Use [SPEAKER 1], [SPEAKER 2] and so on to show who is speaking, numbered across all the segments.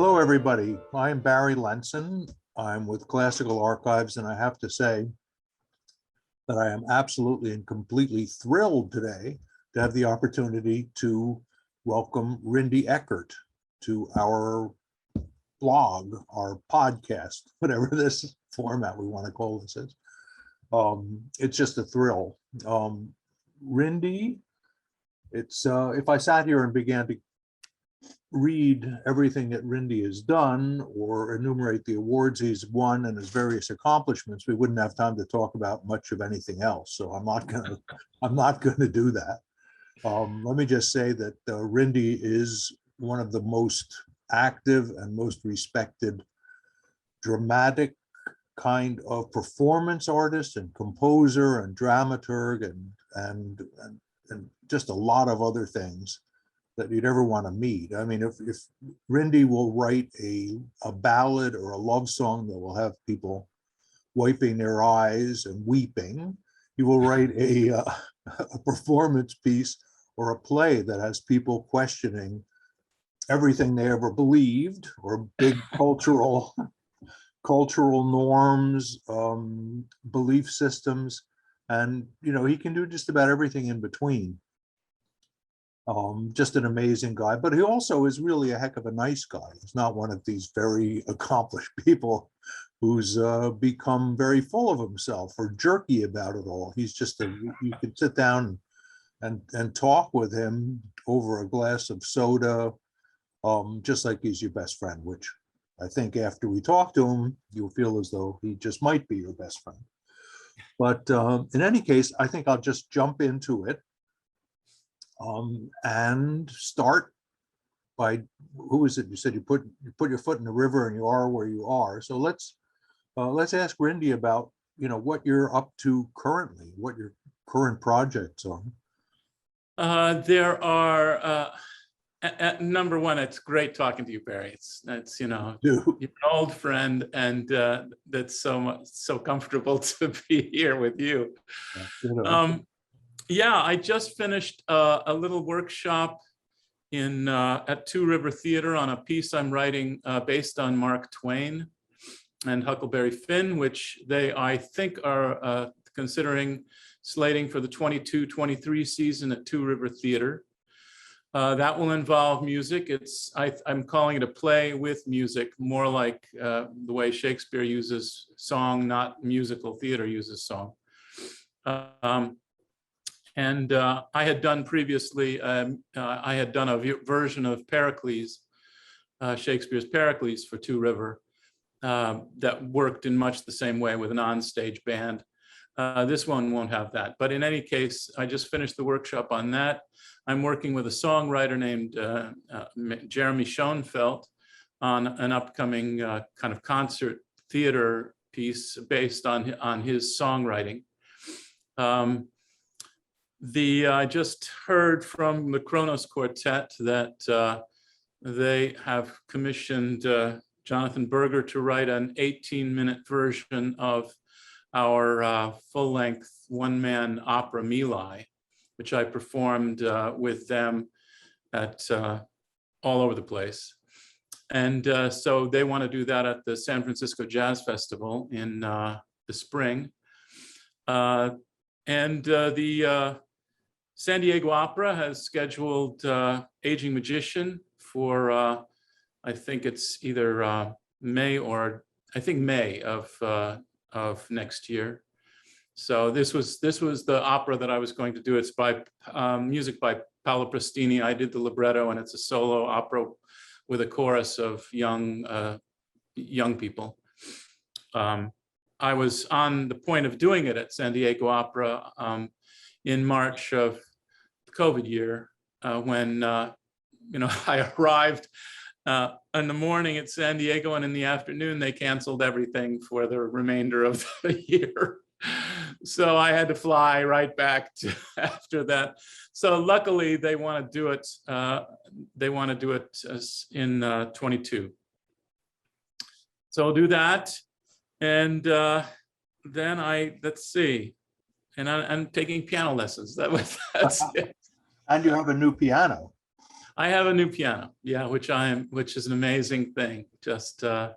[SPEAKER 1] Hello, everybody. I'm Barry Lenson. I'm with Classical Archives, and I have to say that I am absolutely and completely thrilled today to have the opportunity to welcome Rinde Eckert to our blog, our podcast, whatever this format we want to call this is. It's just a thrill. Rinde, it's if I sat here and began to read everything that Rinde has done or enumerate the awards he's won and his various accomplishments, we wouldn't have time to talk about much of anything else. So I'm not gonna do that. Let me just say that Rinde is one of the most active and most respected dramatic kind of performance artist and composer and dramaturg and just a lot of other things that you'd ever want to meet. I mean, if Rinde will write a ballad or a love song that will have people wiping their eyes and weeping, he will write a performance piece or a play that has people questioning everything they ever believed or big cultural norms, belief systems, and he can do just about everything in between. Just an amazing guy, but he also is really a heck of a nice guy. He's not one of these very accomplished people who's become very full of himself or jerky about it all. He's just you could sit down and talk with him over a glass of soda, just like he's your best friend, which I think after we talk to him, you'll feel as though he just might be your best friend. But in any case, I think I'll just jump into it. And start by, who is it? You said you put your foot in the river and you are where you are. So let's ask Rinde about what you're up to currently, what your current projects are.
[SPEAKER 2] There are number one. It's great talking to you, Barry. It's you're an old friend, and that's so comfortable to be here with you. Yeah, I just finished a little workshop at Two River Theater on a piece I'm writing based on Mark Twain and Huckleberry Finn, which they, I think, are considering slating for the 22-23 season at Two River Theater. That will involve music. I'm calling it a play with music, more like the way Shakespeare uses song, not musical theater uses song. And I had done previously, I had done a version of Pericles, Shakespeare's Pericles for Two River, that worked in much the same way with an onstage band. This one won't have that. But in any case, I just finished the workshop on that. I'm working with a songwriter named Jeremy Schoenfeld on an upcoming kind of concert theater piece based on his songwriting. I just heard from the Kronos Quartet that they have commissioned Jonathan Berger to write an 18-minute version of our full-length one-man opera Meli, which I performed with them at all over the place. And so they want to do that at the San Francisco Jazz Festival in the spring. And the San Diego Opera has scheduled Aging Magician for, I think it's either May or I think May of next year. So this was the opera that I was going to do. It's by music by Paolo Prestini. I did the libretto, and it's a solo opera with a chorus of young people. I was on the point of doing it at San Diego Opera in March of the COVID year when I arrived in the morning at San Diego, and in the afternoon they canceled everything for the remainder of the year. So I had to fly right back to after that. So luckily they want to do it. They want to do it in 22. So I'll do that, and then let's see. And I'm taking piano lessons. That's it.
[SPEAKER 1] And you have a new piano.
[SPEAKER 2] I have a new piano, yeah, which is an amazing thing. Just I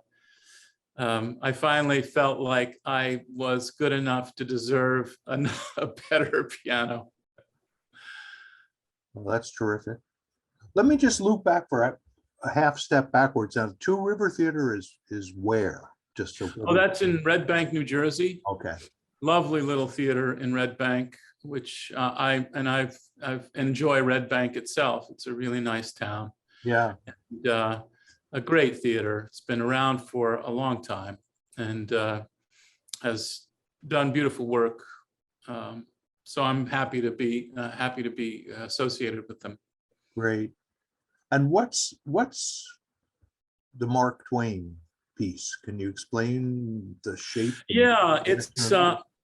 [SPEAKER 2] finally felt like I was good enough to deserve a better piano.
[SPEAKER 1] Well, that's terrific. Let me just loop back for a half step backwards. Now, Two River Theater is where? Just so.
[SPEAKER 2] Oh, that's in Red Bank, New Jersey.
[SPEAKER 1] Okay.
[SPEAKER 2] Lovely little theater in Red Bank, which I enjoy Red Bank itself. It's a really nice town.
[SPEAKER 1] Yeah.
[SPEAKER 2] And, a great theater. It's been around for a long time and has done beautiful work. So I'm happy to be associated with them.
[SPEAKER 1] Great. And what's the Mark Twain piece? Can you explain the shape?
[SPEAKER 2] Yeah, it's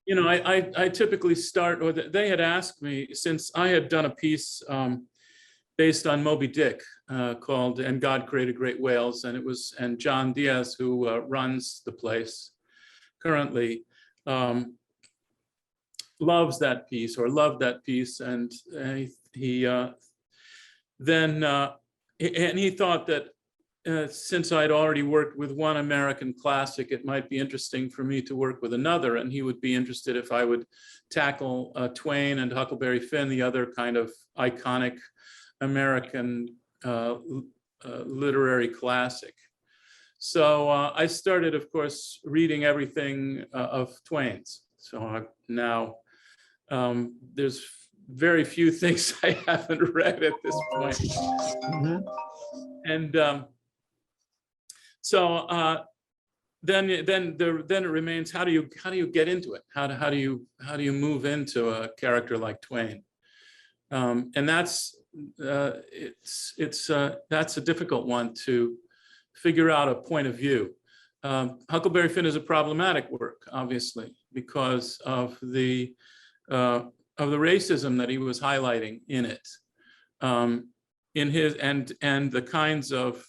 [SPEAKER 2] you know, I typically start, or they had asked me, since I had done a piece based on Moby Dick called "And God Created Great Whales," and John Diaz, who runs the place currently, loves that piece or loved that piece, and he thought that since I'd already worked with one American classic, it might be interesting for me to work with another, and he would be interested if I would tackle Twain and Huckleberry Finn, the other kind of iconic American literary classic. So I started, of course, reading everything of Twain's. So now there's very few things I haven't read at this point.
[SPEAKER 1] Mhm.
[SPEAKER 2] And so then it remains, how do you get into it? How do you move into a character like Twain? And that's a difficult one to figure out a point of view. Huckleberry Finn is a problematic work, obviously, because of the racism that he was highlighting in it, in his and the kinds of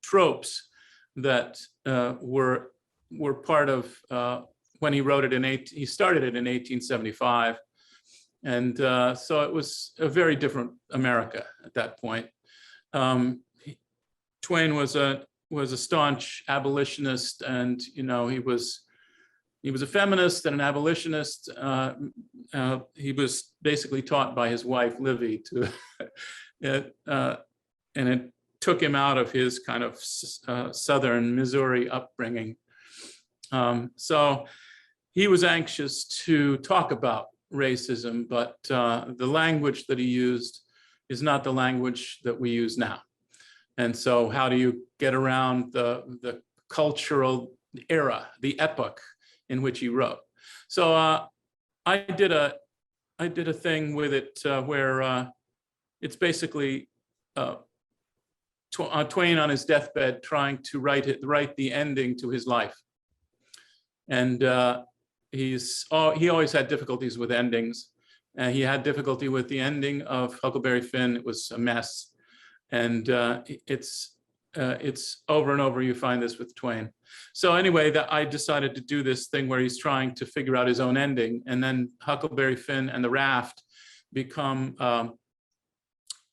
[SPEAKER 2] tropes that were part of when he wrote it he started it in 1875. And so it was a very different America at that point. Twain was a staunch abolitionist, and you know he was a feminist and an abolitionist. He was basically taught by his wife Livy to, and it took him out of his kind of Southern Missouri upbringing. So he was anxious to talk about racism, but the language that he used is not the language that we use now. And so how do you get around the cultural era, the epoch in which he wrote? So I did a thing with it where it's basically Twain on his deathbed trying to write the ending to his life. And he always had difficulties with endings. He had difficulty with the ending of Huckleberry Finn. It was a mess. And it's over and over, you find this with Twain. So anyway, I decided to do this thing where he's trying to figure out his own ending, and then Huckleberry Finn and the raft become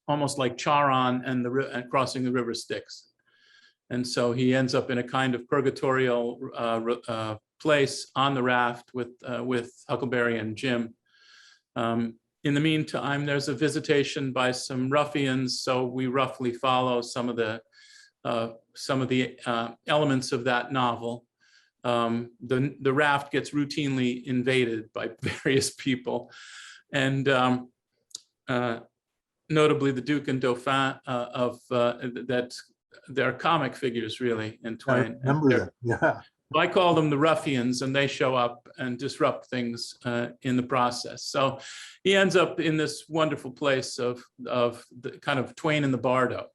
[SPEAKER 2] almost like Charon and crossing the river Styx. And so he ends up in a kind of purgatorial place on the raft with Huckleberry and Jim. In the meantime, there's a visitation by some ruffians, so we roughly follow some of the elements of that novel. The raft gets routinely invaded by various people, and notably the Duke and Dauphin that they're comic figures really in Twain.
[SPEAKER 1] I remember that. Yeah.
[SPEAKER 2] I call them the ruffians, and they show up and disrupt things in the process. So he ends up in this wonderful place of the kind of Twain and the Bardo.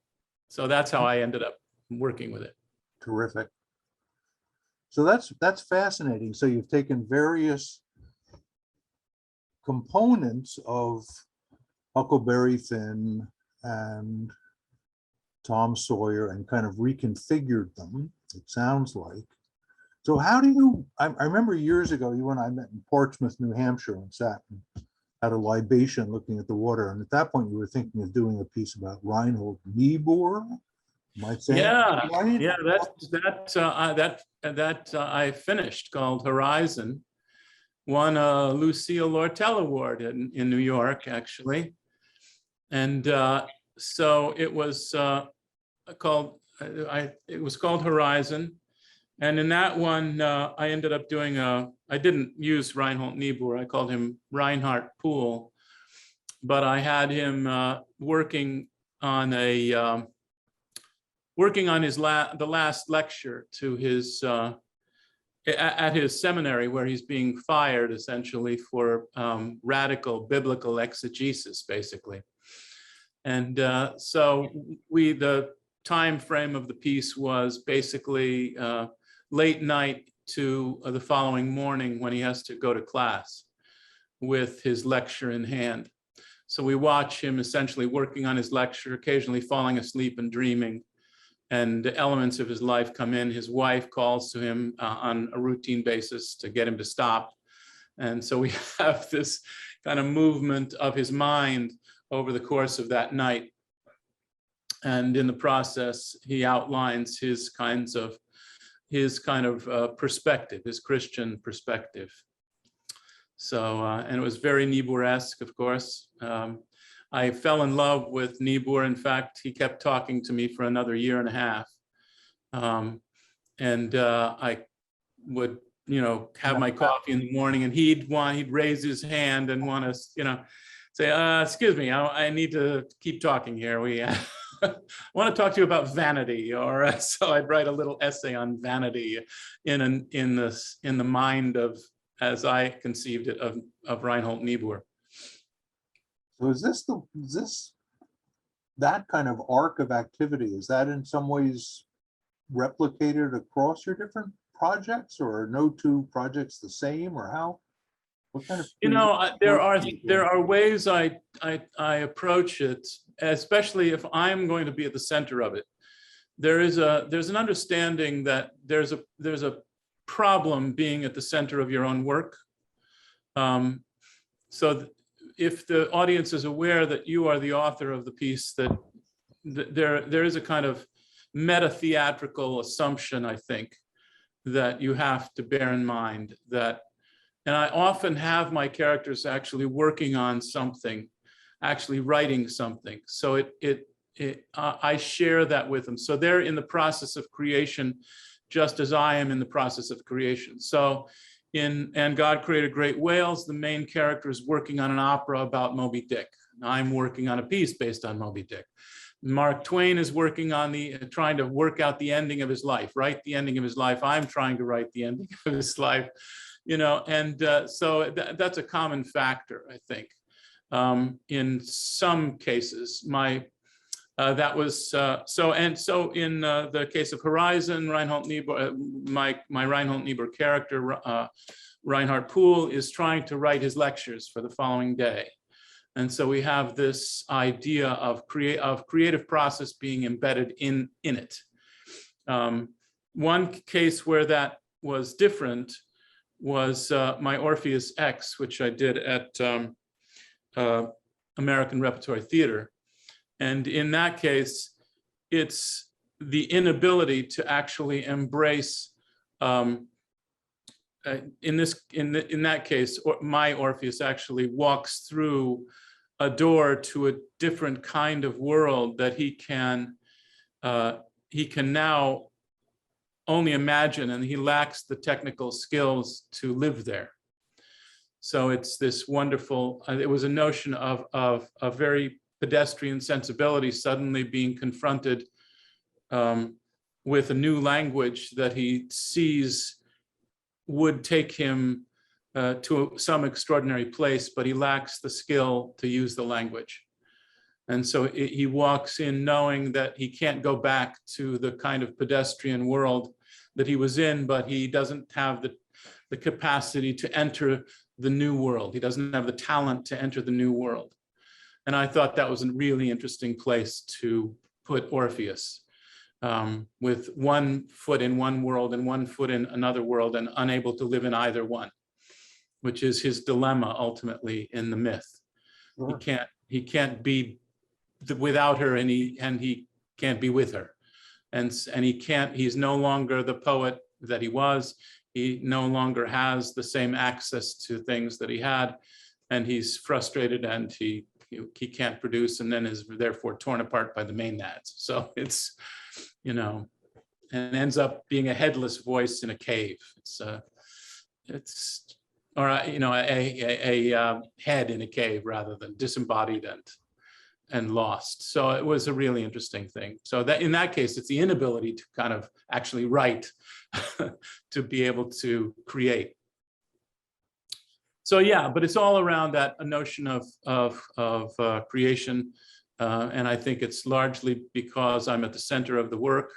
[SPEAKER 2] So that's how I ended up working with it.
[SPEAKER 1] Terrific. So that's fascinating. So you've taken various components of Huckleberry Finn and Tom Sawyer and kind of reconfigured them, it sounds like. So how do you, I remember years ago, you and I met in Portsmouth, New Hampshire, and sat and had a libation looking at the water. And at that point, you were thinking of doing a piece about Reinhold Niebuhr. Am I saying
[SPEAKER 2] Yeah,
[SPEAKER 1] that right?
[SPEAKER 2] yeah, that I finished, called Horizon. Won a Lucille Lortel Award in New York, actually. And so it was called Horizon. And in that one, I ended up doing I didn't use Reinhold Niebuhr, I called him Reinhard Poole, but I had him working on the last lecture to his at his seminary, where he's being fired essentially for radical biblical exegesis, basically. And so the time frame of the piece was basically late night to the following morning when he has to go to class with his lecture in hand. So we watch him essentially working on his lecture, occasionally falling asleep and dreaming, and elements of his life come in. His wife calls to him on a routine basis to get him to stop. And so we have this kind of movement of his mind over the course of that night. And in the process, he outlines his kind of perspective, his Christian perspective. So, and it was very Niebuhr-esque, of course. I fell in love with Niebuhr. In fact, he kept talking to me for another year and a half. I would, have my coffee in the morning, and he'd raise his hand and want to, say, excuse me, I need to keep talking here. I want to talk to you about vanity, or so I'd write a little essay on vanity in the mind of, as I conceived it, of Reinhold Niebuhr.
[SPEAKER 1] So is this that kind of arc of activity? Is that in some ways replicated across your different projects, or are no two projects the same, or how? What kind of
[SPEAKER 2] there are ways I approach it, especially if I'm going to be at the center of it. There's an understanding that there's a problem being at the center of your own work. If the audience is aware that you are the author of the piece, that there is a kind of meta-theatrical assumption, I think, that you have to bear in mind that, and I often have my characters actually working on something, actually writing something. So I share that with them. So they're in the process of creation, just as I am in the process of creation. So And God Created Great Whales, the main character is working on an opera about Moby Dick. I'm working on a piece based on Moby Dick. Mark Twain is working on trying to work out the ending of his life, write the ending of his life. I'm trying to write the ending of his life, so that's a common factor, I think. In some cases, that was so. And so in the case of Horizon, Reinhold Niebuhr, my Reinhold Niebuhr character, Reinhard Poole, is trying to write his lectures for the following day. And so we have this idea of creative process being embedded in it. One case where that was different was my Orpheus X, which I did at American Repertory Theater. And in that case, it's the inability to actually embrace, in that case, my Orpheus actually walks through a door to a different kind of world that he can now only imagine, and he lacks the technical skills to live there. So it's this wonderful, it was a notion of a very pedestrian sensibility suddenly being confronted with a new language that he sees would take him to some extraordinary place, but he lacks the skill to use the language. And so he walks in knowing that he can't go back to the kind of pedestrian world that he was in, but he doesn't have the capacity to enter the new world. He doesn't have the talent to enter the new world. And I thought that was a really interesting place to put Orpheus, with one foot in one world and one foot in another world and unable to live in either one. which is his dilemma ultimately in the myth.
[SPEAKER 1] Sure.
[SPEAKER 2] He can't be without her, and he can't be with her, and he's no longer the poet that he was. He no longer has the same access to things that he had, and he's frustrated, and he can't produce, and then is therefore torn apart by the Maenads. So it's, and ends up being a headless voice in a cave. A head in a cave rather than disembodied and lost. So it was a really interesting thing. So that in that case, it's the inability to kind of actually write, to be able to create. So yeah, but it's all around that notion of creation, and I think it's largely because I'm at the center of the work.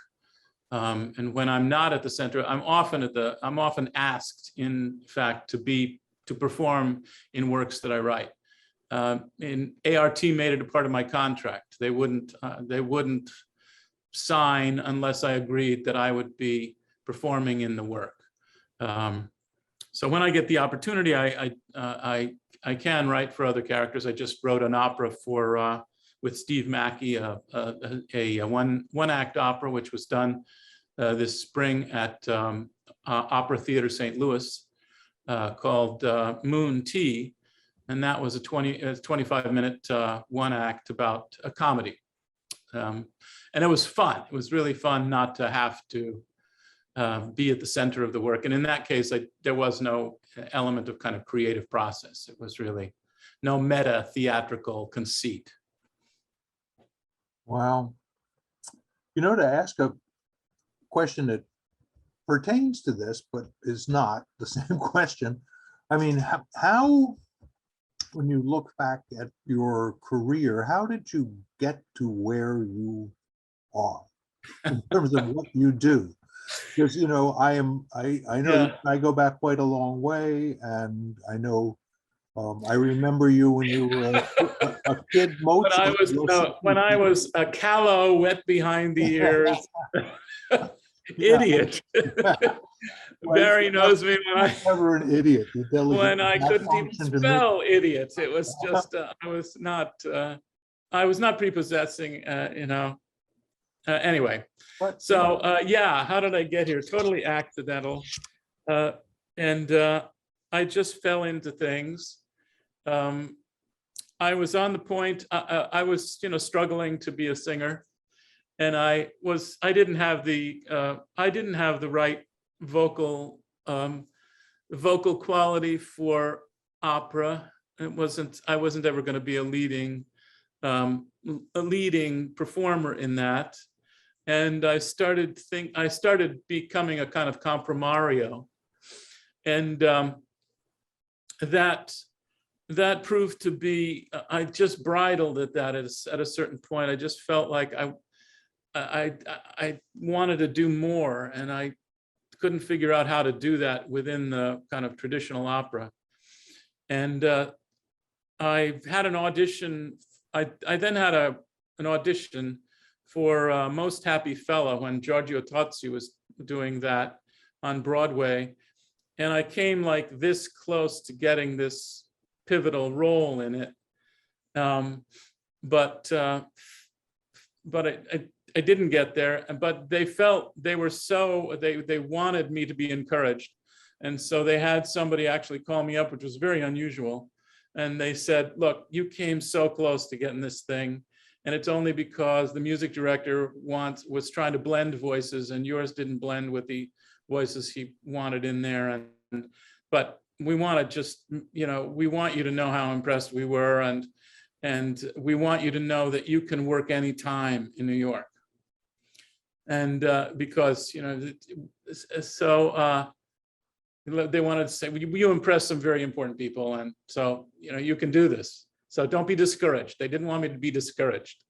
[SPEAKER 2] And when I'm not at the center, I'm often asked, in fact, to perform in works that I write. And ART made it a part of my contract. They wouldn't sign unless I agreed that I would be performing in the work. So when I get the opportunity, I can write for other characters. I just wrote an opera with Steve Mackey, a one-act opera, which was done this spring at Opera Theater St. Louis, called Moon Tea. And that was a 25-minute one act about a comedy. And it was fun. It was really fun not to have to be at the center of the work. And in that case, there was no element of kind of creative process. It was really no meta theatrical conceit.
[SPEAKER 1] Wow. To ask a question that pertains to this, but is not the same question. I mean, how when you look back at your career, how did you get to where you are in terms of what you do? Because I know
[SPEAKER 2] Yeah.
[SPEAKER 1] I go back quite a long way, and I know I remember you when you were a kid.
[SPEAKER 2] When I was a callow, wet behind the ears idiot. Barry knows me
[SPEAKER 1] never an idiot.
[SPEAKER 2] when I couldn't even spell idiot. It was just I was not prepossessing, anyway. So yeah, how did I get here? Totally accidental, and I just fell into things. I was on the point. I was struggling to be a singer, and I didn't have the right vocal quality for opera. I wasn't ever going to be a leading performer in that. And I started becoming a kind of compromario, and that proved to be. I just bridled at that at a certain point. I just felt like I wanted to do more, and I couldn't figure out how to do that within the kind of traditional opera. And I had an audition. I then had an audition for Most Happy Fella when Giorgio Tozzi was doing that on Broadway. And I came like this close to getting this pivotal role in it. But I didn't get there, but they wanted me to be encouraged. And so they had somebody actually call me up, which was very unusual. And they said, look, you came so close to getting this thing, and it's only because the music director was trying to blend voices, and yours didn't blend with the voices he wanted in there. But we want to just, we want you to know how impressed we were, and we want you to know that you can work anytime in New York. And because, so they wanted to say, you impressed some very important people, and so, you can do this. So don't be discouraged. They didn't want me to be discouraged.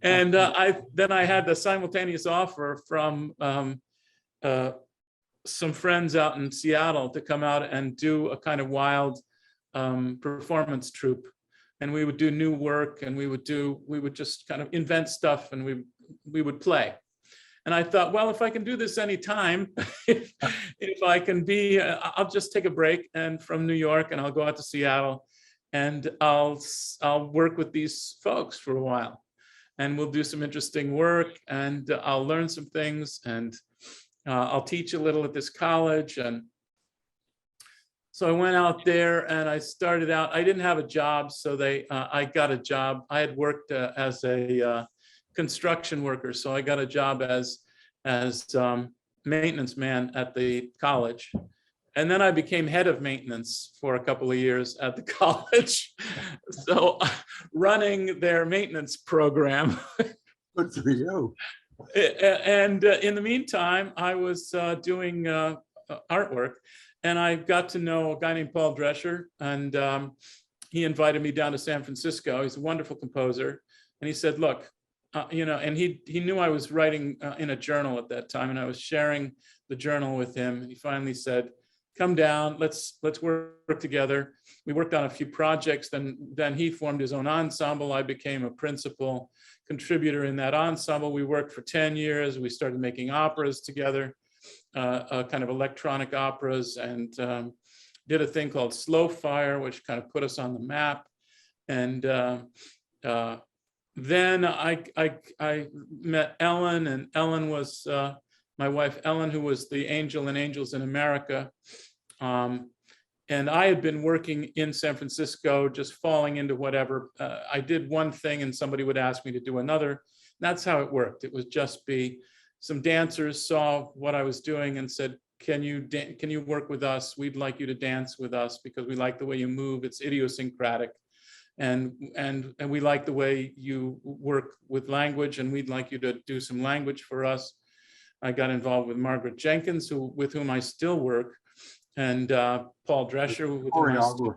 [SPEAKER 2] And I had the simultaneous offer from some friends out in Seattle to come out and do a kind of wild performance troupe. And we would do new work, and we would just kind of invent stuff, and we would play. And I thought, well, if I can do this anytime, if I can be, I'll just take a break and from New York, and I'll go out to Seattle, and I'll work with these folks for a while, and we'll do some interesting work, and I'll learn some things, and I'll teach a little at this college. And so I went out there and I started out, I didn't have a job, so I got a job. I had worked as a construction worker, so I got a job as maintenance man at the college. And then I became head of maintenance for a couple of years at the college. So running their maintenance program.
[SPEAKER 1] Good for you.
[SPEAKER 2] And in the meantime, I was doing artwork, and I got to know a guy named Paul Drescher, and he invited me down to San Francisco. He's a wonderful composer. And he said, look, and he knew I was writing in a journal at that time, and I was sharing the journal with him. And he finally said, come down, let's work together. We worked on a few projects. Then he formed his own ensemble. I became a principal contributor in that ensemble. We worked for 10 years. We started making operas together, kind of electronic operas, and did a thing called Slow Fire, which kind of put us on the map. And then I met Ellen, and Ellen was my wife, Ellen, who was the angel in Angels in America. And I had been working in San Francisco, just falling into whatever. I did one thing and somebody would ask me to do another. That's how it worked. It would just be some dancers saw what I was doing and said, can you work with us? We'd like you to dance with us because we like the way you move. It's idiosyncratic. And we like the way you work with language, and we'd like you to do some language for us. I got involved with Margaret Jenkins, with whom I still work, and Paul Drescher, with whom I still,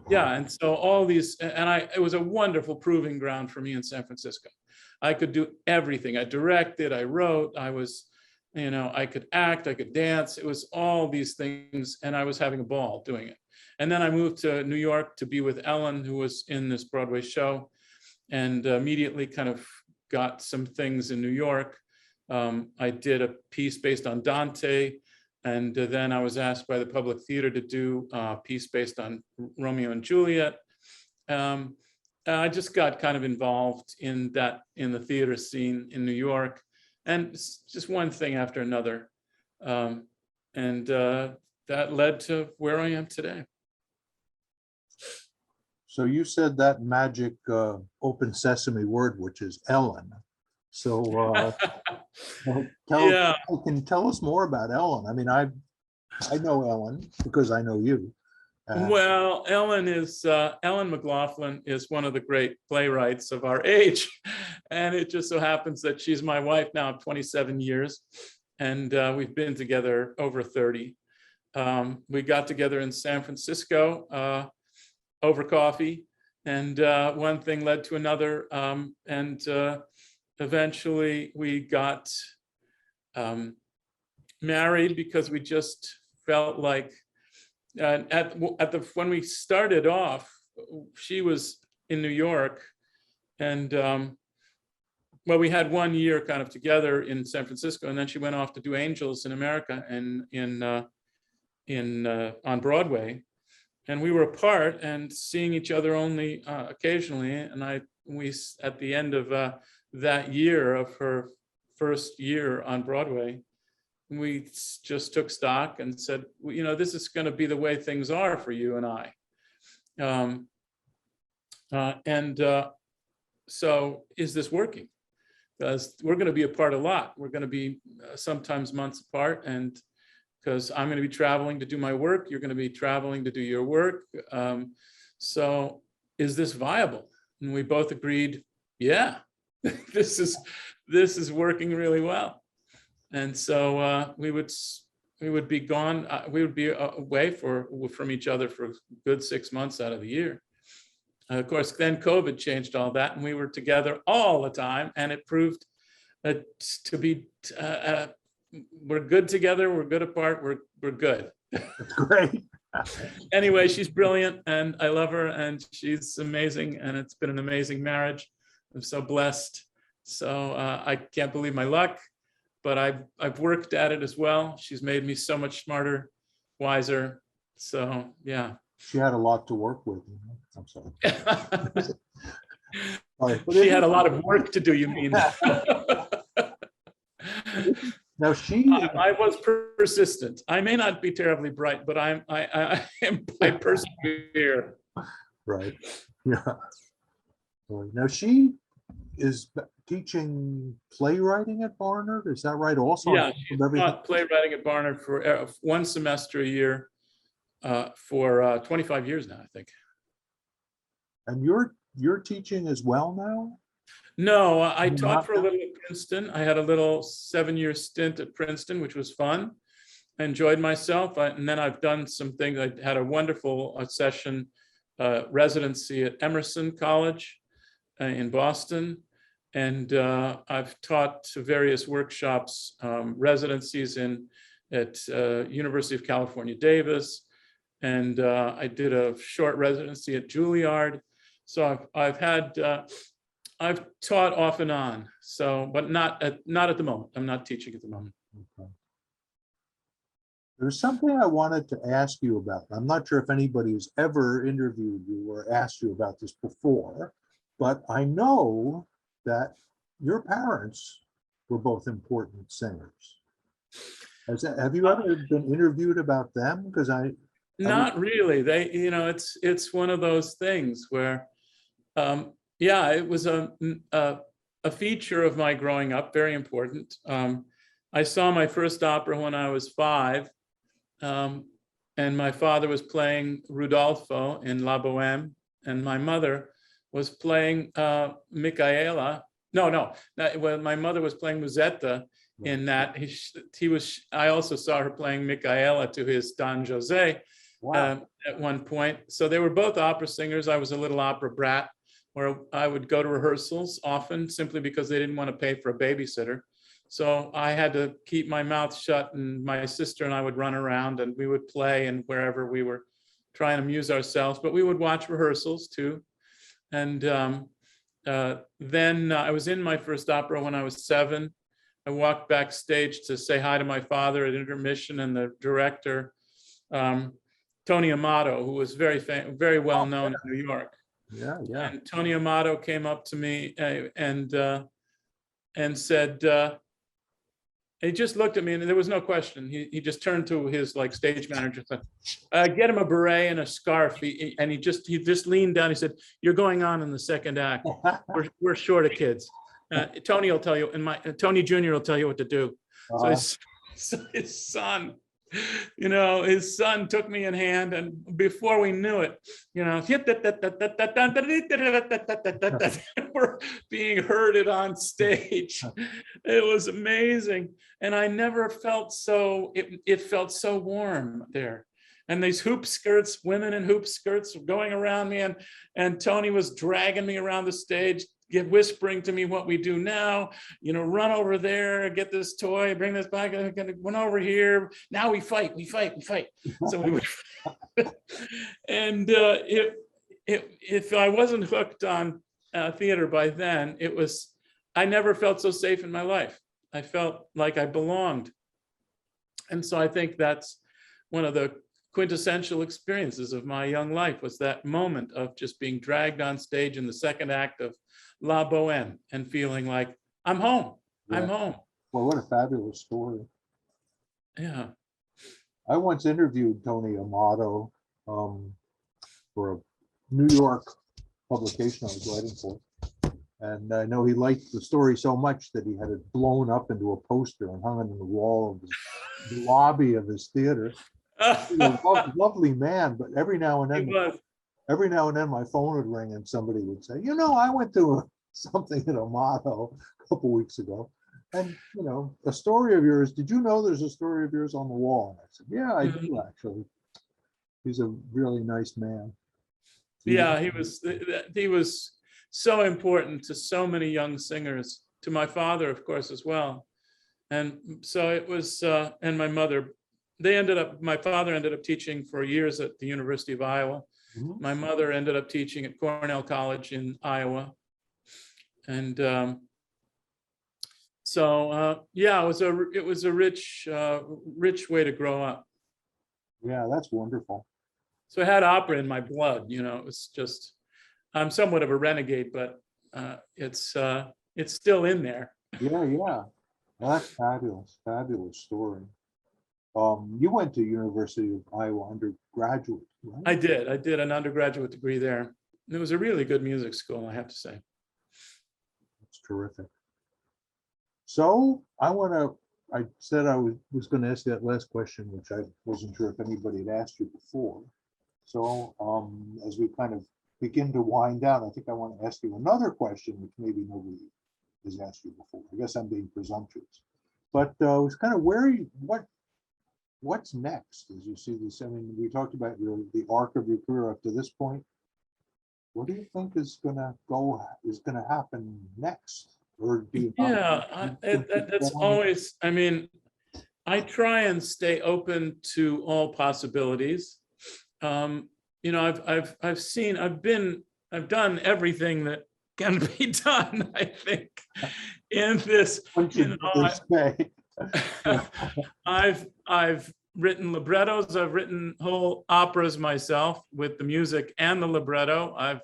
[SPEAKER 2] yeah. And so all these, and it was a wonderful proving ground for me in San Francisco. I could do everything. I directed, I wrote, I was, I could act, I could dance. It was all these things, and I was having a ball doing it. And then I moved to New York to be with Ellen, who was in this Broadway show, and immediately kind of got some things in New York. I did a piece based on Dante, and then I was asked by the Public Theater to do a piece based on Romeo and Juliet. I just got kind of involved in the theater scene in New York, and just one thing after another. And that led to where I am today.
[SPEAKER 1] So you said that magic open sesame word, which is Ellen. So tell us more about Ellen. I mean, I know Ellen because I know you.
[SPEAKER 2] Well, Ellen Mclaughlin is one of the great playwrights of our age. And it just so happens that she's my wife now of 27 years. And we've been together over 30. We got together in San Francisco over coffee, and one thing led to another. And eventually we got married because we just felt like, when we started off, she was in New York, and well, we had 1 year kind of together in San Francisco, and then she went off to do Angels in America and on Broadway, and we were apart and seeing each other only occasionally. And we at the end of that year of her first year on Broadway, we just took stock and said, this is going to be the way things are for you and I. So is this working? Because we're going to be apart a lot. We're going to be sometimes months apart, and because I'm going to be traveling to do my work, you're going to be traveling to do your work. So is this viable? And we both agreed, yeah, this is working really well. And so we would be gone. We would be away from each other for a good 6 months out of the year. Of course, then COVID changed all that, and we were together all the time. And it proved to be we're good together. We're good apart. We're good.
[SPEAKER 1] That's great.
[SPEAKER 2] Anyway, she's brilliant, and I love her, and she's amazing, and it's been an amazing marriage. I'm so blessed. So I can't believe my luck. but I've worked at it as well. She's made me so much smarter, wiser. So yeah.
[SPEAKER 1] She had a lot to work with. You know? I'm sorry. Sorry, but
[SPEAKER 2] She had a lot of work to do, you mean?
[SPEAKER 1] Now
[SPEAKER 2] I was persistent. I may not be terribly bright, but I persevere.
[SPEAKER 1] Right. Yeah. Right. Now she is teaching playwriting at Barnard. Is that right? Also,
[SPEAKER 2] Yeah, she's taught playwriting at Barnard for one semester a year for 25 years now, I think.
[SPEAKER 1] And you're teaching as well now?
[SPEAKER 2] No, I taught for a little at Princeton. I had a little 7-year stint at Princeton, which was fun. I enjoyed myself. And then I've done some things. I had a wonderful session residency at Emerson College in Boston. And I've taught various workshops, residencies at University of California, Davis. And I did a short residency at Juilliard. So I've taught off and on. So, but not at the moment. I'm not teaching at the moment.
[SPEAKER 1] Okay. There's something I wanted to ask you about. I'm not sure if anybody has ever interviewed you or asked you about this before, but I know that your parents were both important singers. Have you ever been interviewed about them? Because
[SPEAKER 2] not really. They, it's one of those things where, yeah, it was a feature of my growing up, very important. I saw my first opera when I was 5, and my father was playing Rudolfo in La Bohème, and my mother was playing Micaela. No, well, my mother was playing Musetta in that. I also saw her playing Micaela to his Don Jose. Wow. At one point. So they were both opera singers. I was a little opera brat where I would go to rehearsals often simply because they didn't want to pay for a babysitter. So I had to keep my mouth shut, and my sister and I would run around and we would play and wherever we were trying to amuse ourselves, but we would watch rehearsals too. And then I was in my first opera when I was 7. I walked backstage to say hi to my father at intermission, and the director, Tony Amato, who was very well known in New York.
[SPEAKER 1] Yeah.
[SPEAKER 2] And Tony Amato came up to me and said, he just looked at me, and there was no question. He just turned to his stage manager and said, "Get him a beret and a scarf." And he just leaned down. He said, "You're going on in the second act. We're short of kids. Tony will tell you, and Tony Jr. will tell you what to do." So his son. His son took me in hand, and before we knew it, we're being herded on stage. It was amazing. And I never felt it felt so warm there. And these hoop skirts, women in hoop skirts going around me, and Tony was dragging me around the stage, whispering to me what we do now, run over there, get this toy, bring this back, run over here. Now we fight. So we would, and if I wasn't hooked on theater by then, I never felt so safe in my life. I felt like I belonged. And so I think that's one of the quintessential experiences of my young life, was that moment of just being dragged on stage in the second act of La Bohème and feeling like I'm home. Yeah. I'm home.
[SPEAKER 1] Well, what a fabulous story.
[SPEAKER 2] Yeah.
[SPEAKER 1] I once interviewed Tony Amato for a New York publication I was writing for. And I know he liked the story so much that he had it blown up into a poster and hung it on the wall of the lobby of his theater. Lovely man, but every now and then my phone would ring and somebody would say, I went to something at Amato a couple weeks ago, and a story of yours. Did you know there's a story of yours on the wall? And I said, yeah, I do actually. He's a really nice man.
[SPEAKER 2] Yeah, he was so important to so many young singers, to my father, of course, as well. And so it was, and my mother. My father ended up teaching for years at the University of Iowa. Mm-hmm. My mother ended up teaching at Cornell College in Iowa. And Yeah, it was a rich way to grow up.
[SPEAKER 1] Yeah, that's wonderful.
[SPEAKER 2] So I had opera in my blood, it was just, I'm somewhat of a renegade, but it's still in there.
[SPEAKER 1] Yeah, yeah. Well, that's fabulous, fabulous story. You went to University of Iowa undergraduate, right?
[SPEAKER 2] I did an undergraduate degree there. It was a really good music school, I have to say.
[SPEAKER 1] That's terrific. So I said I was going to ask you that last question, which I wasn't sure if anybody had asked you before. So as we kind of begin to wind down, I think I want to ask you another question, which maybe nobody has asked you before. I guess I'm being presumptuous, but it was kind of what's next as you see this? I mean, we talked about the arc of your career up to this point. What do you think is gonna happen next? Or do you
[SPEAKER 2] that's always, I mean, I try and stay open to all possibilities. I've done everying that can be done, I think, in this. I've written librettos, I've written whole operas myself with the music and the libretto. I've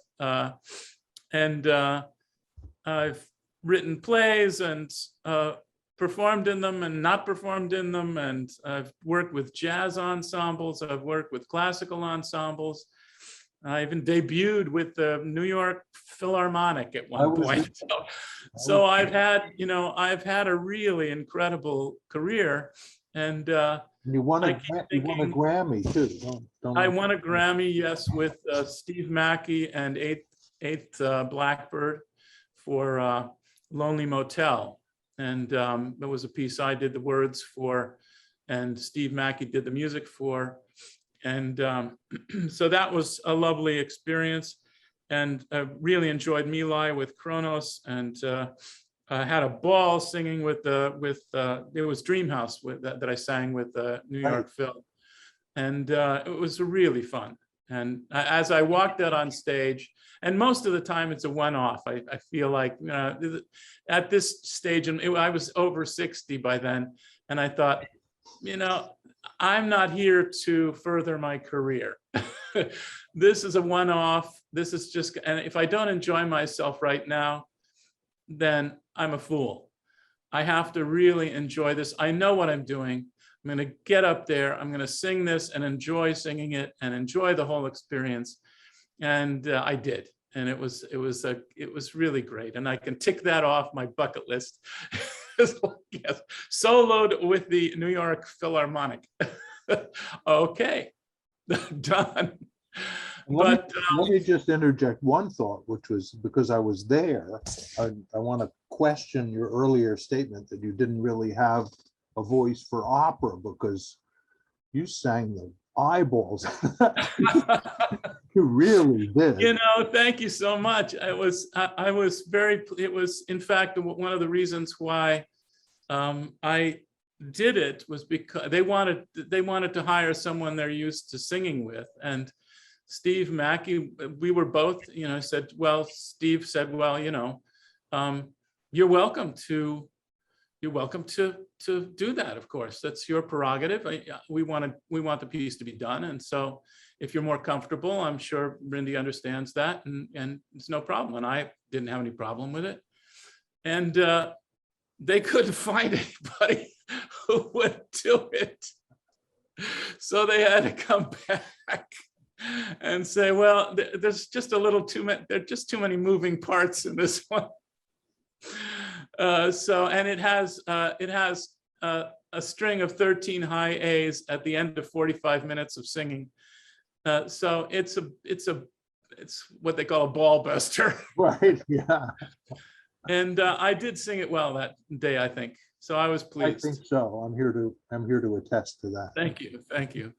[SPEAKER 2] written plays and performed in them and not performed in them, and I've worked with jazz ensembles, I've worked with classical ensembles. I even debuted with the New York Philharmonic at one point. So I've had a really incredible career, and
[SPEAKER 1] you won a Grammy too.
[SPEAKER 2] I won a Grammy, yes, with Steve Mackey and Eighth Blackbird for Lonely Motel. And there was a piece I did the words for, and Steve Mackey did the music for. And so that was a lovely experience. And I really enjoyed Mili with Kronos, and I had a ball singing with it was Dreamhouse that I sang with New York Phil. And it was really fun. And as I walked out on stage, and most of the time it's a one-off, I feel like, at this stage, and I was over 60 by then, and I thought, I'm not here to further my career. This is a one-off. This is just, and if I don't enjoy myself right now, then I'm a fool. I have to really enjoy this. I know what I'm doing. I'm going to get up there. I'm going to sing this and enjoy singing it and enjoy the whole experience. And I did. And it was really great. And I can tick that off my bucket list. Yes, soloed with the New York Philharmonic. Okay, done.
[SPEAKER 1] Let me just interject one thought, which was because I was there. I want to question your earlier statement that you didn't really have a voice for opera, because you sang the eyeballs. You really did.
[SPEAKER 2] Thank you so much. It was in fact one of the reasons why I did it was because they wanted to hire someone they're used to singing with. And Steve Mackey, we were both, Steve said, well, you're welcome to do that. Of course, that's your prerogative. We want the piece to be done. And so if you're more comfortable, I'm sure Rinde understands that, and it's no problem. And I didn't have any problem with it. And they couldn't find anybody who would do it. So they had to come back and say, well, there's just there are just too many moving parts in this one. And it has a string of 13 high A's at the end of 45 minutes of singing. So it's what they call a ball buster.
[SPEAKER 1] Right. Yeah.
[SPEAKER 2] And I did sing it well that day, I think. So I was pleased.
[SPEAKER 1] I think so. I'm here to attest to that.
[SPEAKER 2] Thank you.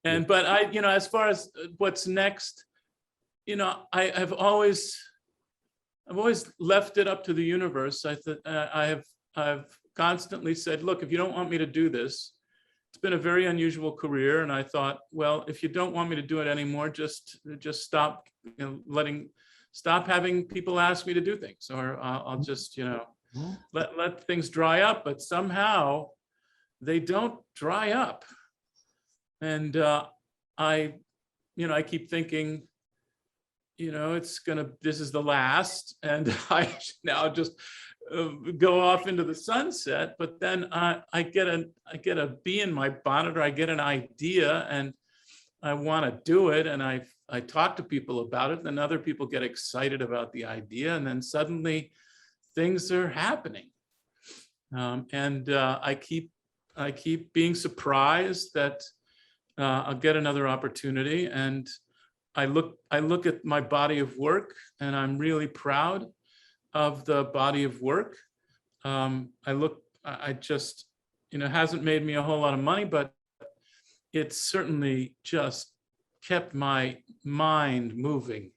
[SPEAKER 2] And but as far as what's next, I've always left it up to the universe. I've constantly said, look, if you don't want me to do this, it's been a very unusual career. And I thought, well, if you don't want me to do it anymore, just stop, stop having people ask me to do things, or I'll just, let things dry up, but somehow they don't dry up. And I keep thinking, this is the last, and I now just go off into the sunset. But then I get a bee in my bonnet, or I get an idea, and I want to do it, and I talk to people about it, and then other people get excited about the idea, and then suddenly things are happening. And I keep being surprised that I'll get another opportunity, and I look at my body of work, and I'm really proud of the body of work. I just, hasn't made me a whole lot of money, but it certainly just kept my mind moving,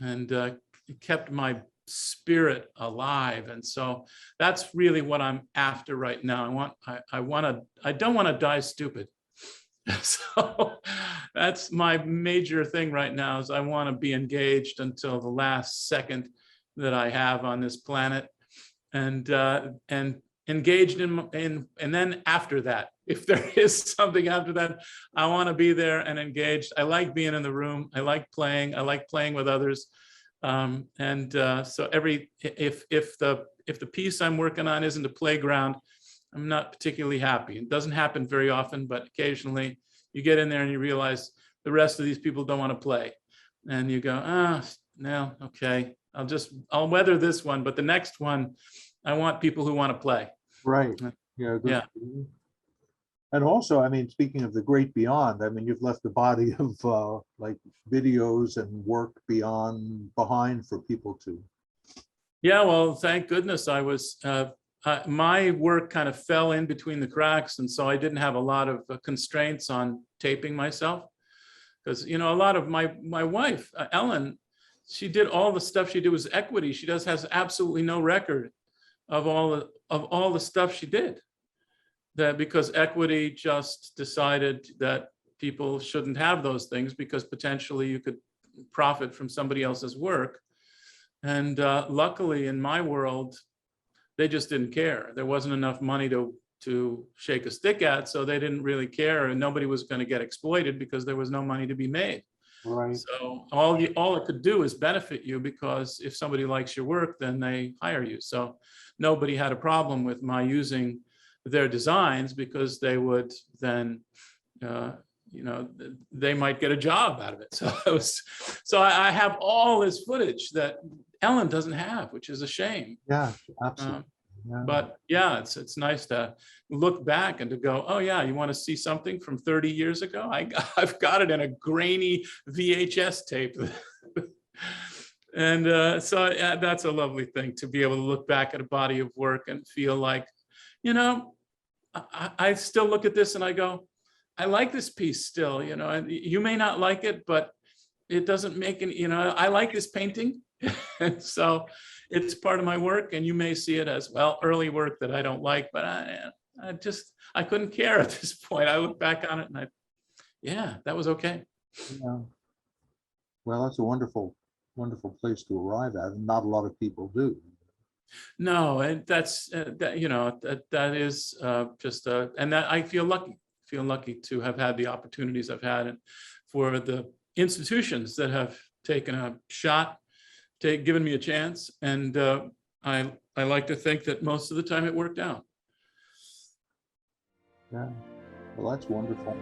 [SPEAKER 2] and it kept my spirit alive. And so that's really what I'm after right now. I don't want to die stupid. So that's my major thing right now, is I want to be engaged until the last second that I have on this planet, and engaged in, and then after that, if there is something after that, I want to be there and engaged. I like being in the room. I like playing with others. So if the piece I'm working on isn't a playground, I'm not particularly happy. It doesn't happen very often, but occasionally you get in there and you realize the rest of these people don't want to play, and you go, no, okay, I'll weather this one, but the next one, I want people who want to play.
[SPEAKER 1] Right. Yeah. Good.
[SPEAKER 2] Yeah.
[SPEAKER 1] And also, I mean, speaking of the great beyond, I mean, you've left a body of like videos and work behind for people to.
[SPEAKER 2] Yeah, well, thank goodness I was, my work kind of fell in between the cracks. And so I didn't have a lot of constraints on taping myself. Because, a lot of my wife, Ellen, she did all the stuff she did was equity. She has absolutely no record of all the stuff she did. That because equity just decided that people shouldn't have those things because potentially you could profit from somebody else's work. And luckily in my world, they just didn't care. There wasn't enough money to shake a stick at, so they didn't really care, and nobody was going to get exploited because there was no money to be made.
[SPEAKER 1] Right.
[SPEAKER 2] So all it could do is benefit you, because if somebody likes your work, then they hire you. So nobody had a problem with my using their designs, because they would then, they might get a job out of it. So I have all this footage that Ellen doesn't have, which is a shame.
[SPEAKER 1] Yeah, absolutely.
[SPEAKER 2] But yeah, it's nice to look back and to go, oh yeah, you want to see something from 30 years ago? I've got it in a grainy VHS tape. And so yeah, that's a lovely thing, to be able to look back at a body of work and feel like, I still look at this and I go, I like this piece still, and you may not like it, but it doesn't make any, I like this painting. And so it's part of my work, and you may see it as, well, early work that I don't like, but I couldn't care at this point. I look back on it and yeah, that was okay.
[SPEAKER 1] Yeah. Well, that's a wonderful, wonderful place to arrive at, and not a lot of people do.
[SPEAKER 2] No, and that's that is just and that I feel lucky to have had the opportunities I've had, and for the institutions that have taken a shot, given me a chance, and I like to think that most of the time it worked out.
[SPEAKER 1] Yeah, well, that's wonderful.